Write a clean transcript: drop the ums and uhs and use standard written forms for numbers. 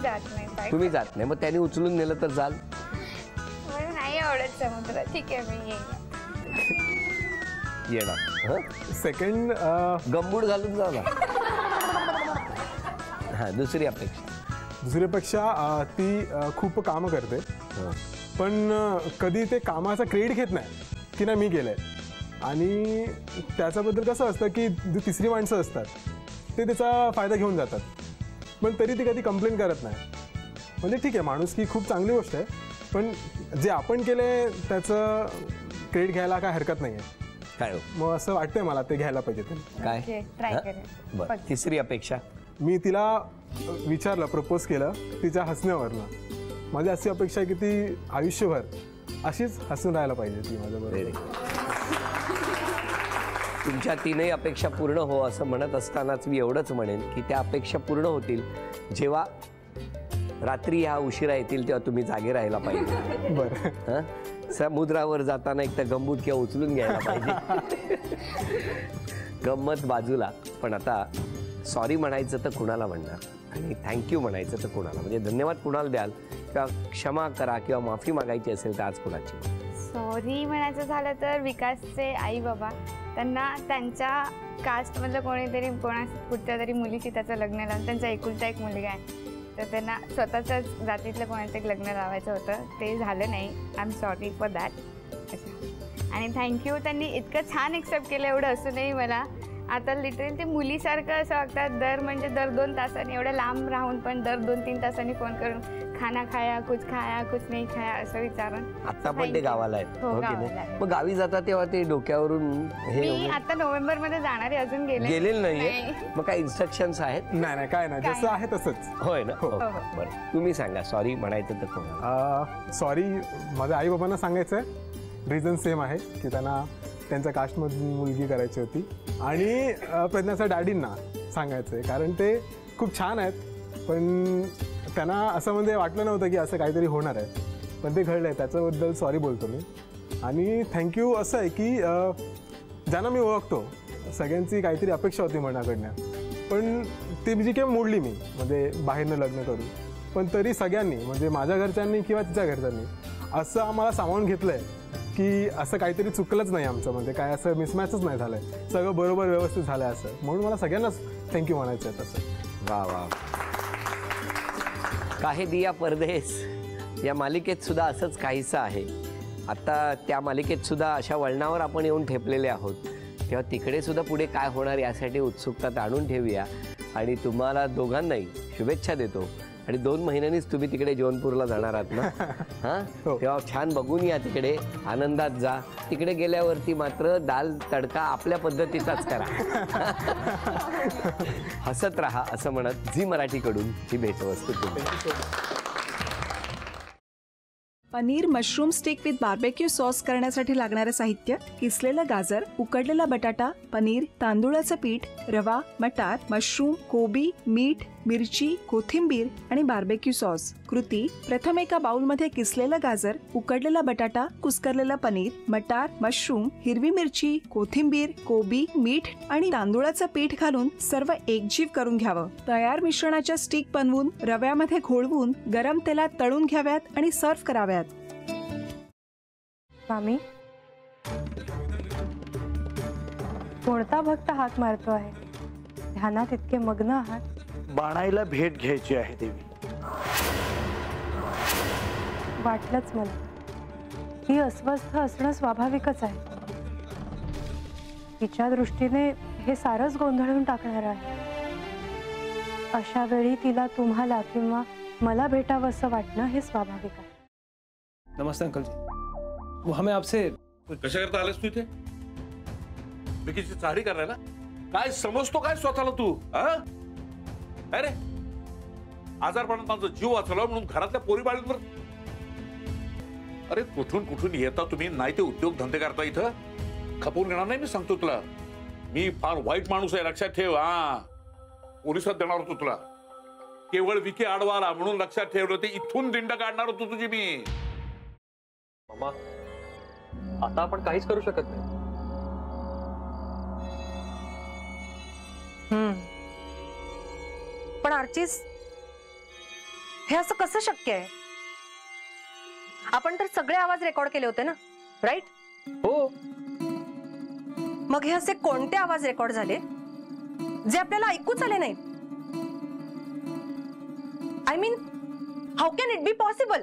जात नाही बाई. तुम्ही जात नाही, मग त्यांनी उचलून नेलं तर जाल? मला नाही आवडत समुद्र. ठीक आहे मी येणार. सेकंड गंबूड घालून जाऊ ना. हा, दुसरी अपेक्षा. दुसरीपेक्षा ती खूप कामं करते, पण कधी ते कामाचा क्रेडिट घेत नाही की नाही मी केलंय. आणि त्याच्याबद्दल कसं असतं की जी तिसरी माणसं असतात ते त्याचा फायदा घेऊन जातात, पण तरी ती कधी कंप्लेंट करत नाही. म्हणजे ठीक आहे, माणूस की खूप चांगली गोष्ट आहे, पण जे आपण केले त्याचं क्रेडिट घ्यायला काय हरकत नाही आहे. काय मग असं वाटतंय मला ते घ्यायला पाहिजे. काय ट्राय करेन. बरं, तिसरी अपेक्षा. मी तिला विचारलं, प्रपोज केलं तिच्या हसण्यावरनं. माझी अशी अपेक्षा आहे की ती आयुष्यभर अशीच हसून राहायला पाहिजे ती माझ्याबरोबर. तुमच्या तीनही अपेक्षा पूर्ण हो असं म्हणत असतानाच मी एवढंच म्हणेन की त्या अपेक्षा पूर्ण होतील जेव्हा रात्री ह्या उशिरा येतील तेव्हा तुम्ही जागे राहायला पाहिजे. बरं. समुद्रावर जाताना एक तर गंमत किंवा उचलून घ्यायला पाहिजे. गंमत बाजूला, पण आता सॉरी म्हणायचं तर कुणाला म्हणणार आणि थँक्यू म्हणायचं तर कुणाला? म्हणजे धन्यवाद कुणाला द्याल किंवा क्षमा करा किंवा माफी मागायची असेल तर आज कुणाची? सॉरी म्हणायचं झालं तर विकासचे आई बाबा, त्यांना त्यांच्या कास्टमधलं कोणीतरी कुठच्या तरी मुलीशी त्याचं लग्न लावून, त्यांचा एकुलता एक मुलगा आहे, तर त्यांना स्वतःच्याच जातीतलं कोणाचं लग्न लावायचं होतं, ते झालं नाही. I am sorry for that. अच्छा. आणि थँक्यू, त्यांनी इतकं छान एक्सेप्ट केलं एवढं असूनही मला. आता लिटरली ते मुलीसारखं असं वागतात, दर 2 तासांनी एवढं लांब राहून पण दर 2-3 तासांनी फोन करून खाना खाया कुछ नाही खाया असं विचारून. आता पण ते गावाला आहेत? हो, मग गावी जातात तेव्हा ते डोक्यावरून मी आता नोव्हेंबरमध्ये जाणार आहे, अजून गेलेलं नाहीये. मग काय इन्स्ट्रक्शन्स आहेत? नाही काय नाही, जसं आहे तसंच. होय ना. बरं, तुम्ही सांगा सॉरी म्हणायचं तर कोणाला? सॉरी माझ्या आई बाबांना सांगायचं आहे. रिझन सेम आहे की त्यांना त्यांच्या कास्टमधून मुलगी करायची होती. आणि प्रज्ञाच्या डॅडींना सांगायचं आहे, कारण ते खूप छान आहेत, पण त्यांना असं म्हणजे वाटलं नव्हतं की असं काहीतरी होणार आहे, पण ते घडलं आहे. त्याच्याबद्दल सॉरी बोलतो मी. आणि थँक्यू असं आहे की ज्यांना मी ओळखतो सगळ्यांची काहीतरी अपेक्षा होती मनाकडनं, पण ती जी काही मोडली मी, म्हणजे बाहेरनं लग्न करून. पण तरी सगळ्यांनी, म्हणजे माझ्या घरच्यांनी किंवा तिच्या घरच्यांनी असं आम्हाला सामावून घेतलं आहे की असं काहीतरी चुकलंच नाही आमचं, म्हणजे काय असं मिसमॅचच नाही झालं आहे, सगळं बरोबर व्यवस्थित झालं आहे असं. म्हणून मला सगळ्यांनाच थँक्यू म्हणायचं आहे तसं. वा वा. काहे दिया परदेस या मालिकेत सुद्धा असंच काहीसं आहे. आता त्या मालिकेत सुद्धा अशा वळणावर आपण येऊन ठेपलेले आहोत, तेव्हा तिकडे सुद्धा पुढे काय होणार यासाठी उत्सुकता आणून ठेवूया. आणि तुम्हाला दोघांनाही शुभेच्छा देतो. आणि 2 महिन्यांनीच तुम्ही तिकडे जौनपूरला जाणार आहात ना? हां, तेव्हा छान बघून या, तिकडे आनंदात जा. तिकडे गेल्यावरती मात्र दाल तडका आपल्या पद्धतीचाच करा. हसत राहा असं म्हणत झी मराठीकडून ही भेटवस्तू तुम्ही. Paneer mushroom stick with barbecue sauce करण्यासाठी लागणारे साहित्य: किसलेलं गाजर, उकडलेला बटाटा, पनीर, तांदूळाचं पीठ, रवा, मटार, मशरूम, कोबी, मीठ, मिरची, कोथिंबीर आणि बार्बेक्यू सॉस. कृती: प्रथम एका बाउलमध्ये किसलेलं गाजर, उकडलेला बटाटा, कुस्करलेलं पनीर, मटार, मशरूम, हिरवी मिरची, कोथिंबीर, कोबी, मीठ आणि तांदूळाचं पीठ घालून सर्व एकजीव करून घ्यावं. तयार मिश्रणाच्या स्टिक बनवून रव्यामध्ये घोळवून गरम तेलात तळून घ्याव्यात आणि सर्व्ह कराव्यात. मामी, कोणता भक्त हाक मारतो आहे? ध्यानात इतके मग्न आहात. बाणाईला भेट घ्यायची आहे देवी. वाटलंच मला. ही अस्वस्थ असणं स्वाभाविकच आहे. तिच्या दृष्टीने हे सारंच गोंधळून टाकणार आहे. अशा वेळी तिला तुम्हाला किंवा मला भेटावं असं वाटणं हे स्वाभाविक आहे. नमस्ते अंकल जी. वो हमें आपसे कशा करता आलेस तू इथे? विकीची चारी करायला? काय समजतो काय स्वतःला तू? अरे आजारपणात माझा जीव वाचवला म्हणून घरातल्या पोरी बाळींवर. अरे कुठून कुठून येता तुम्ही, नाही ते उद्योग धंदे करता इथं. खपवून घेणार नाही मी सांगतो तुला. मी फार वाईट माणूस आहे, लक्षात ठेव. पोलिसात देणार होतो तुला. केवळ विकी आडवाला म्हणून लक्षात ठेवलं, ते इथून दिंड काढणार होतो तुझी मी. मामा, आता आपण काहीच करू शकत नाही. पण आर्चिस, हे असं कसं शक्य आहे? आपण तर सगळे आवाज रेकॉर्ड केले होते ना, राईट? हो. मग हे असे कोणते आवाज रेकॉर्ड झाले जे आपल्याला ऐकूच आले नाहीत? I mean, how can it be possible?